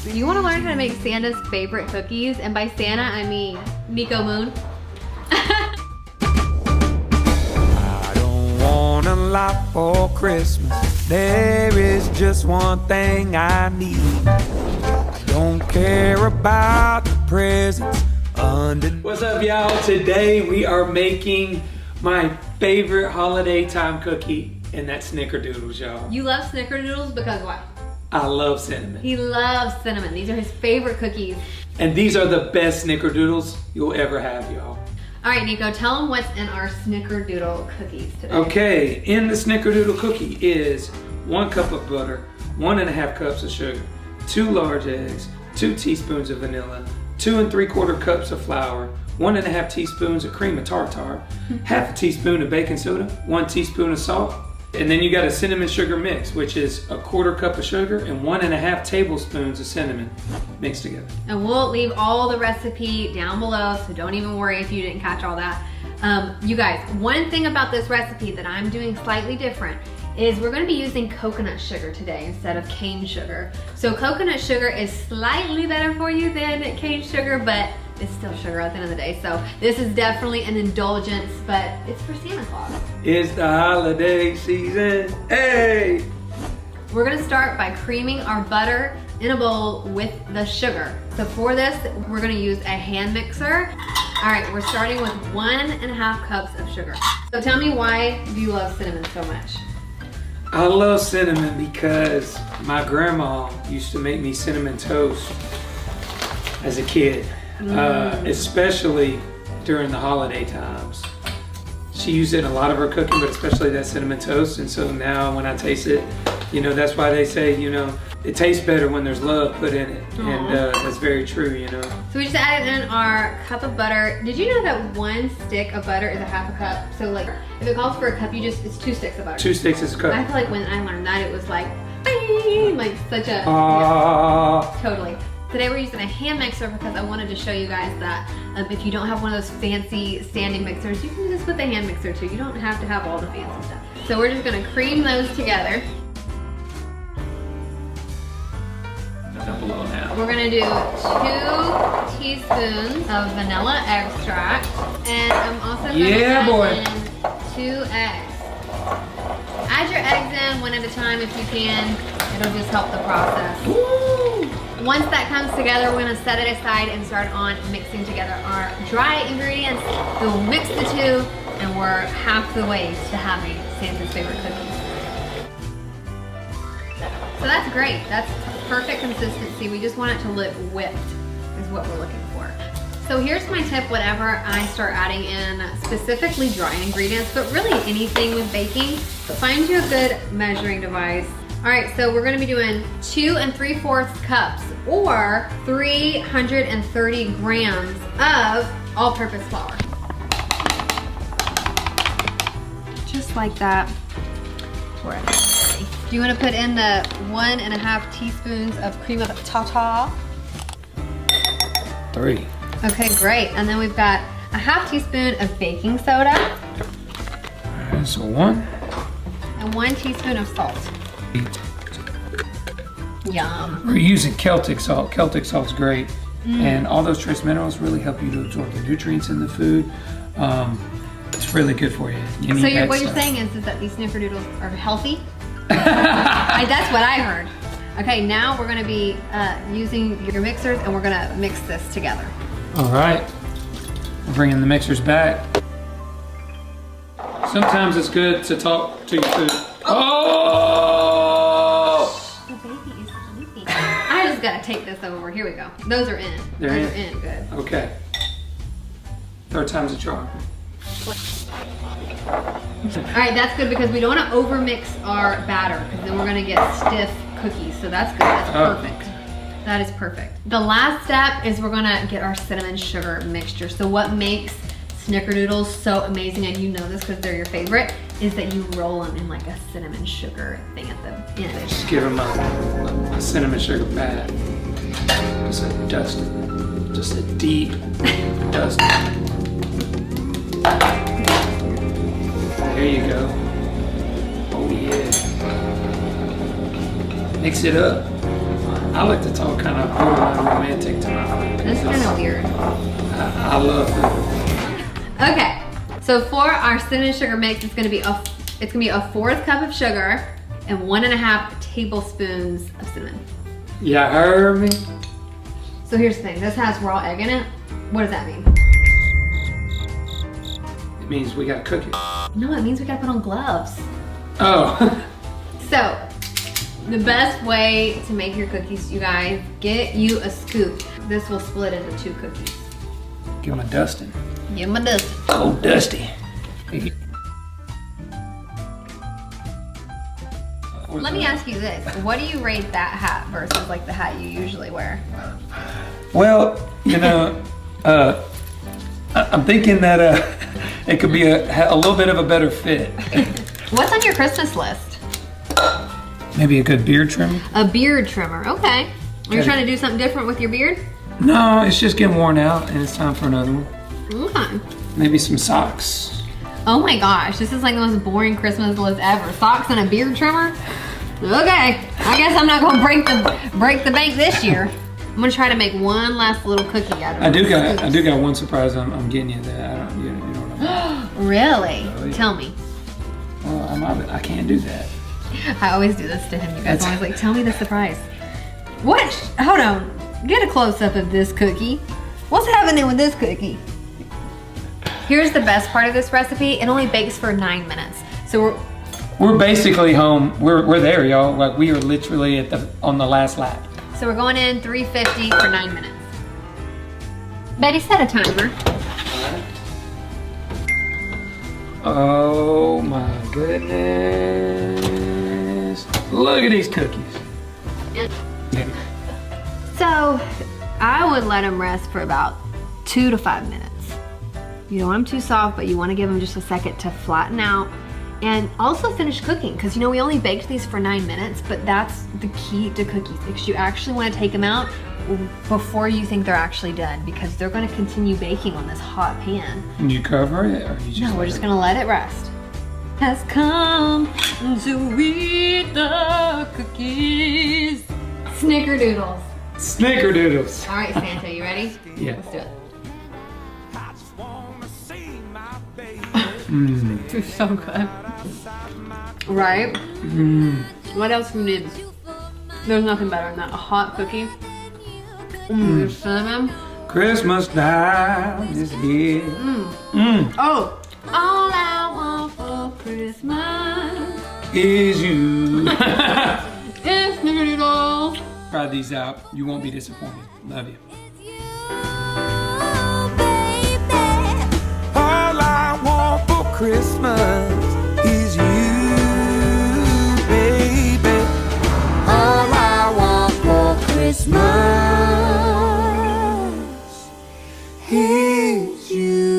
Do you want to learn how to make Santa's favorite cookies? And by Santa, I mean Nico Moon. I don't want a lot for Christmas. There is just one thing I need. I don't care about the presents under. What's up, y'all? Today we are making my favorite holiday time cookie, and that's Snickerdoodles, y'all. You love Snickerdoodles because what? I love cinnamon. He loves cinnamon. These are his favorite cookies. And these are the best Snickerdoodles you'll ever have, y'all. All right, Nico, tell them what's in our Snickerdoodle cookies today. Okay, in the Snickerdoodle cookie is 1 cup of butter, 1.5 cups of sugar, 2 large eggs, 2 teaspoons of vanilla, 2 3/4 cups of flour, 1.5 teaspoons of cream of tartar, half a teaspoon of baking soda, 1 teaspoon of salt, and then you got a cinnamon sugar mix, which is 1/4 cup of sugar and 1.5 tablespoons of cinnamon mixed together. And we'll leave all the recipe down below, so don't even worry if you didn't catch all that. You guys, one thing about this recipe that I'm doing slightly different is we're gonna be using coconut sugar today instead of cane sugar. So coconut sugar is slightly better for you than cane sugar, but it's still sugar at the end of the day. So this is definitely an indulgence, but it's for Santa Claus. It's the holiday season, hey! We're gonna start by creaming our butter in a bowl with the sugar. So for this, we're gonna use a hand mixer. All right, we're starting with 1.5 cups of sugar. So tell me, why do you love cinnamon so much? I love cinnamon because my grandma used to make me cinnamon toast as a kid, especially during the holiday times. She used it in a lot of her cooking, but especially that cinnamon toast. And so now when I taste it, you know, that's why they say, you know, it tastes better when there's love put in it. Aww. And that's very true, you know. So we just added in our cup of butter. Did you know that 1 stick of butter is 1/2 cup? So like, if it calls for a cup, it's 2 sticks of butter. 2 sticks is a cup. I feel like when I learned that, it was like, bing, like such a, totally. Today we're using a hand mixer because I wanted to show you guys that if you don't have one of those fancy standing mixers, you can just put the hand mixer too. You don't have to have all the fancy stuff. So we're just gonna cream those together. Down below now. We're gonna do 2 teaspoons of vanilla extract, and I'm also gonna add in 2 eggs. Add your eggs in one at a time if you can. It'll just help the process. Woo! Once that comes together, we're gonna set it aside and start on mixing together our dry ingredients. We'll mix the two, and we're half the way to having Santa's favorite cookies. So that's great. That's perfect consistency. We just want it to look whipped is what we're looking for. So here's my tip whenever I start adding in specifically dry ingredients, but really anything with baking, find you a good measuring device. All right, so we're gonna be doing 2 3/4 cups or 330 grams of all-purpose flour. Just like that. Do you want to put in the 1.5 teaspoons of cream of tartar? 3. Okay, great. And then we've got 1/2 teaspoon of baking soda. Alright, so 1. And 1 teaspoon of salt. Yum. We're using Celtic salt. Celtic salt's great. And all those trace minerals really help you to absorb the nutrients in the food. It's really good for you. You So need that what you're stuff. saying is that these Snickerdoodles are healthy? That's what I heard. Okay, now we're gonna be using your mixers and we're gonna mix this together. All right, we're bringing the mixers back. Sometimes it's good to talk to your food. Oh! The baby is sleeping. I just gotta take this over. Here we go. Those are in. They're Those in? are in, good. Okay. 3rd time's a charm. All right, that's good because we don't want to overmix our batter because then we're gonna get stiff cookies. So that's good, that's perfect. That is perfect. The last step is we're gonna get our cinnamon sugar mixture. So what makes Snickerdoodles so amazing, and you know this because they're your favorite, is that you roll them in like a cinnamon sugar thing at the end. Just give them a cinnamon sugar bath. Just a dust, just a deep dust. There you go. Oh yeah. Mix it up. I like to talk kind of borderline romantic tonight. This is kind of weird. I love it. Okay, so for our cinnamon sugar mix, it's gonna be a 1/4 cup of sugar and 1.5 tablespoons of cinnamon. Yeah, heard me. So here's the thing, this has raw egg in it. What does that mean? It means we gotta cook it. No, it means we gotta put on gloves. Oh. So, the best way to make your cookies, you guys, get you a scoop. This will split into 2 cookies. Give him a dusting. Give them a dust. Oh, Dusty. Let me ask you this. What do you rate that hat versus like the hat you usually wear? Well, you know, I'm thinking that it could be a little bit of a better fit. What's on your Christmas list? Maybe a good beard trimmer? A beard trimmer, okay. Are you Okay. trying to do something different with your beard? No, it's just getting worn out and it's time for another one. Okay. Maybe some socks. Oh my gosh, this is like the most boring Christmas list ever. Socks and a beard trimmer? Okay, I guess I'm not gonna break the bank this year. I'm gonna try to make one last little cookie out of it. I do got one surprise I'm getting you that I don't, you know what I mean. Really? Oh, yeah. Tell me. Well, I can't do that. I always do this to him. You guys always like, tell me the surprise. What? Hold on. Get a close-up of this cookie. What's happening with this cookie? Here's the best part of this recipe. It only bakes for 9 minutes. So We're basically home. We're there, y'all. Like we are literally on the last lap. we're going in 350 for 9 minutes. Betty, set a timer. Oh my goodness. Look at these cookies. So I would let them rest for about 2 to 5 minutes. You don't want them too soft, but you want to give them just a second to flatten out and also finish cooking, because you know we only baked these for 9 minutes, but that's the key to cookies, because you actually want to take them out before you think they're actually done, because they're going to continue baking on this hot pan. And you cover it, or you just? No, we're just going to let it rest. Has come to eat the cookies. Snickerdoodles. Snickerdoodles. All right, Santa, you ready? Yeah. Let's do it. I just wanna see my baby. They're so good. Right? What else do you need? There's nothing better than that. A hot cookie. There's cinnamon. Christmas time is here. Oh! All I want for Christmas Is you. is snickerdoodles. Try these out. You won't be disappointed. Love you. All I want for Christmas is you, baby. All I want for Christmas is you.